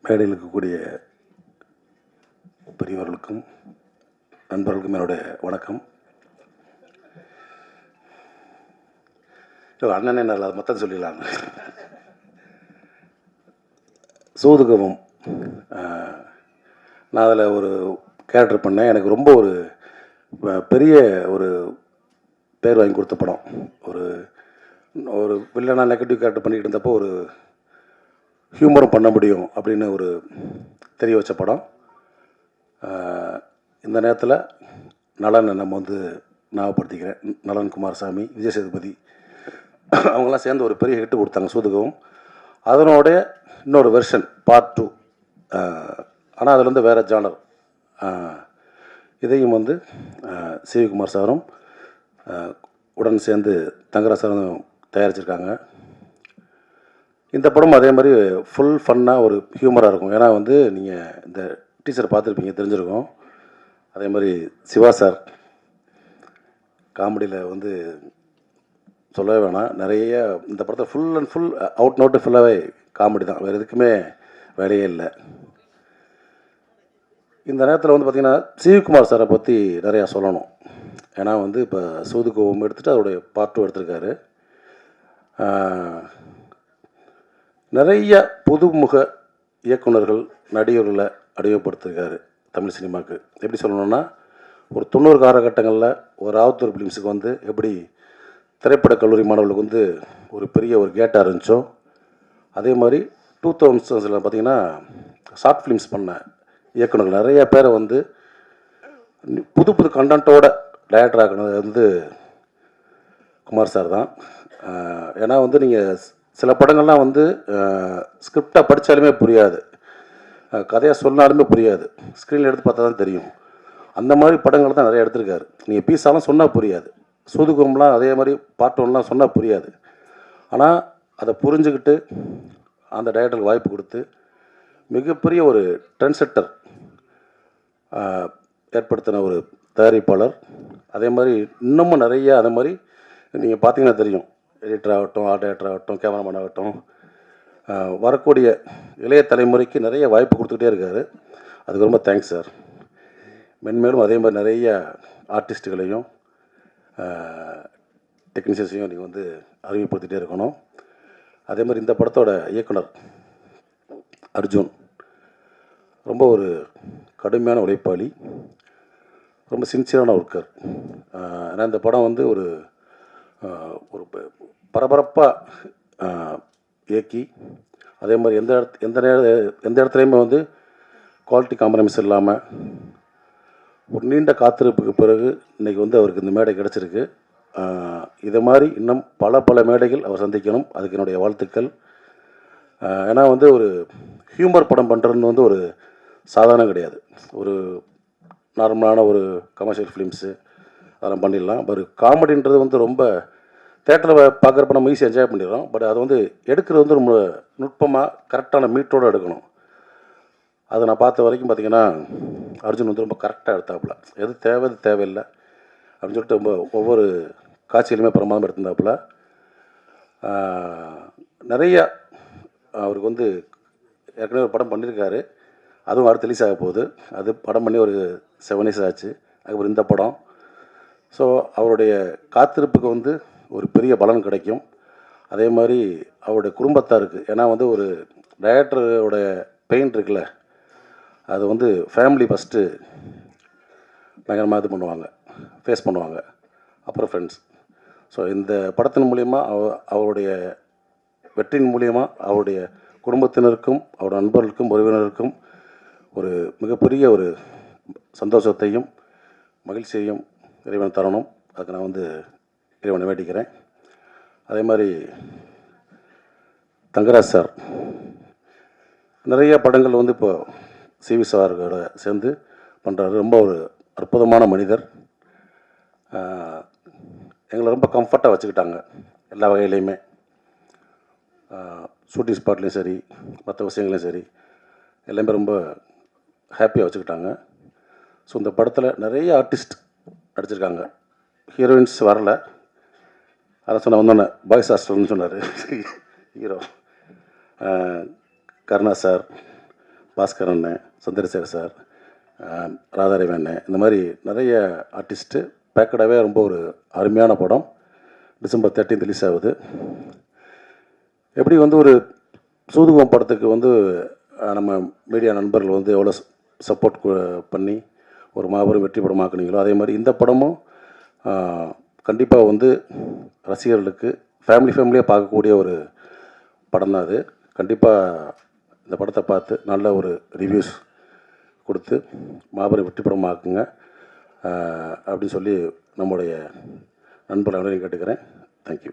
மேடையில் இருக்கக்கூடிய பெரியவர்களுக்கும் நண்பர்களுக்கும் என்னுடைய வணக்கம். அண்ணனே நல்லா மொத்தம் சொல்லிடலாங்க. சூதுகவும் நான் அதில் ஒரு கேரக்டர் பண்ணேன். எனக்கு ரொம்ப ஒரு பெரிய ஒரு பேர் வாங்கி கொடுத்த படம். ஒரு ஒரு வில்லனாக நெகட்டிவ் கேரக்டர் பண்ணிக்கிட்டு இருந்தப்போ ஒரு ஹியூமரும் பண்ண முடியும் அப்படின்னு ஒரு தெரிய வச்ச படம். இந்த நேரத்தில் நலன் நம்ம வந்து ஞாபகப்படுத்திக்கிறேன். நலன் குமாரசாமி, விஜய் சேதுபதி அவங்களாம் சேர்ந்து ஒரு பெரிய ஹிட்டு கொடுத்தாங்க சூதுகவும். அதனோடைய இன்னொரு வெர்ஷன் பார்ட் 2. ஆனால் அதில் வந்து வேறு ஜானர். இதையும் வந்து சிவிகுமார் சாரும் உடன் சேர்ந்து தங்கராஜ் சாரும் தயாரிச்சிருக்காங்க. இந்த படம் அதே மாதிரி ஃபுல் ஃபன்னாக ஒரு ஹியூமராக இருக்கும். ஏன்னா வந்து நீங்கள் இந்த டீச்சர் பார்த்துருப்பீங்க, தெரிஞ்சிருக்கும். அதே மாதிரி சிவா சார் காமெடியில் வந்து சொல்லவே வேணாம். நிறைய இந்த படத்தில் full and full out note ஃபுல்லாகவே காமெடி தான், வேறு எதுக்குமே வேலையே இல்லை. இந்த நேரத்தில் வந்து பார்த்திங்கன்னா சிவகுமார் சாரை பற்றி நிறையா சொல்லணும். ஏன்னா வந்து இப்போ சூதுகவும் எடுத்துகிட்டு அதோடைய பார்ட் 2 எடுத்திருக்காரு. நிறைய புதுமுக இயக்குநர்கள், நடிகர்களை அறிமுகப்படுத்திருக்காரு தமிழ் சினிமாவுக்கு. எப்படி சொல்லணும்னா, ஒரு 90 காலகட்டங்களில் ஒரு ஆவத்தூர் ஃபிலிம்ஸுக்கு வந்து எப்படி திரைப்படக் கல்லூரி மாணவர்களுக்கு வந்து ஒரு பெரிய ஒரு கேட்டாக இருந்துச்சோ, அதே மாதிரி 2000s பார்த்திங்கன்னா ஷார்ட் ஃபிலிம்ஸ் பண்ண இயக்குநர்கள் நிறைய பேரை வந்து புது புது கண்டென்ட்டோட டைரக்டர் ஆக்கினது வந்து குமார் சார் தான். ஏன்னா வந்து நீங்கள் சில படங்கள்லாம் வந்து ஸ்கிரிப்டாக படித்தாலுமே புரியாது, கதையாக சொன்னாலுமே புரியாது, ஸ்க்ரீனில் எடுத்து பார்த்தா தான் தெரியும். அந்த மாதிரி படங்கள் தான் நிறைய எடுத்திருக்காரு. நீங்கள் பீஸாலாம் சொன்னால் புரியாது. சூதுகம்லாம் அதே மாதிரி பார்ட் 1லாம் சொன்னால் புரியாது. ஆனால் அதை புரிஞ்சுக்கிட்டு அந்த டைரக்டருக்கு வாய்ப்பு கொடுத்து மிகப்பெரிய ஒரு ட்ரெண்ட் செட்டர் ஏற்படுத்தின ஒரு தயாரிப்பாளர். அதே மாதிரி இன்னமும் நிறைய அதே மாதிரி நீங்கள் பார்த்தீங்கன்னா தெரியும், எடிட்டர் ஆகட்டும், ஆர்ட் டைரக்டர் ஆகட்டும், கேமராமேன் ஆகட்டும், வரக்கூடிய இளைய தலைமுறைக்கு நிறைய வாய்ப்பு கொடுத்துக்கிட்டே இருக்கார். அதுக்கு ரொம்ப தேங்க்ஸ் சார். மென்மேலும் அதே மாதிரி நிறைய ஆர்டிஸ்ட்டுகளையும் டெக்னீஷியன்ஸையும் நீங்கள் வந்து அறிமுகப்படுத்திகிட்டே இருக்கணும். அதே மாதிரி இந்த படத்தோட இயக்குனர் அர்ஜுன் ரொம்ப ஒரு கடுமையான உழைப்பாளி, ரொம்ப சின்சியரான ஒர்க்கர். ஏன்னா இந்த படம் வந்து ஒரு ஒரு பரபரப்பாக இயக்கி, அதே மாதிரி எந்த இடத்துலையுமே வந்து குவாலிட்டி காம்ப்ரமைஸ் இல்லாமல் ஒரு நீண்ட காத்திருப்புக்கு பிறகு இன்றைக்கி வந்து அவருக்கு இந்த மேடை கிடச்சிருக்கு. இதை மாதிரி இன்னும் பல மேடைகள் அவர் சந்திக்கணும். அதுக்கு என்னுடைய வாழ்த்துக்கள். ஏன்னா வந்து ஒரு ஹியூமர் படம் பண்ணுறதுன்னு வந்து ஒரு சாதாரணம் கிடையாது. ஒரு நார்மலான ஒரு கமர்ஷியல் ஃபிலிம்ஸு அதெல்லாம் பண்ணிடலாம். ஒரு காமெடின்றது வந்து ரொம்ப தேட்டரில் பார்க்குறப்ப நம்ம ஈஸியாக என்ஜாய் பண்ணிடுறோம். பட் அதை வந்து எடுக்கிறது வந்து ரொம்ப நுட்பமாக கரெக்டான மீட்டரோடு எடுக்கணும். அதை நான் பார்த்த வரைக்கும் பார்த்திங்கன்னா அர்ஜுன் வந்து ரொம்ப கரெக்டாக எடுத்தாப்புல. எது தேவை எது தேவையில்லை அப்படின்னு சொல்லிட்டு ரொம்ப ஒவ்வொரு காட்சியிலுமே பிரமாதம் எடுத்திருந்தாப்புல. நிறைய அவருக்கு வந்து ஏற்கனவே ஒரு படம் பண்ணியிருக்காரு, அதுவும் அடுத்து ரிலீஸ் ஆக போகுது. அது படம் பண்ணி ஒரு 7 years ஆச்சு. அதுக்கப்புறம் இந்த படம். ஸோ அவருடைய காத்திருப்புக்கு வந்து ஒரு பெரிய பலன் கிடைக்கும். அதே மாதிரி அவருடைய குடும்பத்தாருக்கு, ஏன்னா வந்து ஒரு டைரக்டரோட பெயின் இருக்குல்ல, அது வந்து ஃபேமிலி ஃபஸ்ட்டு பயங்கரமாக இது பண்ணுவாங்க, ஃபேஸ் பண்ணுவாங்க, அப்புறம் ஃப்ரெண்ட்ஸ். ஸோ இந்த படத்தின் மூலிமா அவருடைய வெற்றியின் மூலிமா அவருடைய குடும்பத்தினருக்கும் அவருடைய நண்பர்களுக்கும் உறவினருக்கும் ஒரு மிகப்பெரிய ஒரு சந்தோஷத்தையும் மகிழ்ச்சியையும் இறைவன் தரணும். அதுக்கு நான் வந்து இறைவனை வேண்டிக்கிறேன். அதே மாதிரி தங்கராஜ் சார் நிறைய படங்கள் வந்து இப்போ சிவி சாரோட சேர்ந்து பண்ணுறாரு. ரொம்ப ஒரு அற்புதமான மனிதர். எங்களை ரொம்ப கம்ஃபர்ட்டாக வச்சுக்கிட்டாங்க எல்லா வகையிலையுமே. ஷூட்டிங் ஸ்பாட்லேயும் சரி, மற்ற விஷயங்களையும் சரி, எல்லாமே ரொம்ப ஹாப்பியாக வச்சுக்கிட்டாங்க. ஸோ இந்த படத்தில் நிறைய ஆர்டிஸ்ட் நடிச்சிருக்காங்க. ஹீரோயின்ஸ் வரல, அதை சொன்ன வந்தோன்னே பாய்ஸ் ஹாஸ்டல்னு சொன்னார் ஹீரோ. கருணா சார், பாஸ்கர் அண்ணன், சந்திரசேகர் சார், ராதாரவி அண்ணன், இந்த மாதிரி நிறைய ஆர்டிஸ்ட்டு பேக்கடாகவே ரொம்ப ஒரு அருமையான படம். டிசம்பர் 13 ரிலீஸ் ஆகுது. எப்படி வந்து ஒரு சூதுகம் படத்துக்கு வந்து நம்ம மீடியா நண்பர்கள் வந்து எவ்வளோ சப்போர்ட் பண்ணி ஒரு மாபெரும் வெற்றி படமாக்குனீங்களோ, அதே மாதிரி இந்த படமும் கண்டிப்பாக வந்து ரசிகர்களுக்கு ஃபேமிலியாக பார்க்கக்கூடிய ஒரு படம் தான் அது. கண்டிப்பாக இந்த படத்தை பார்த்து நல்ல ஒரு ரிவ்யூஸ் கொடுத்து மாபெரும் வெற்றி படமாக்குங்க அப்படின்னு சொல்லி நம்முடைய நண்பர்கள் அனைவரையும் கேட்டுக்கிறேன். தேங்க்யூ.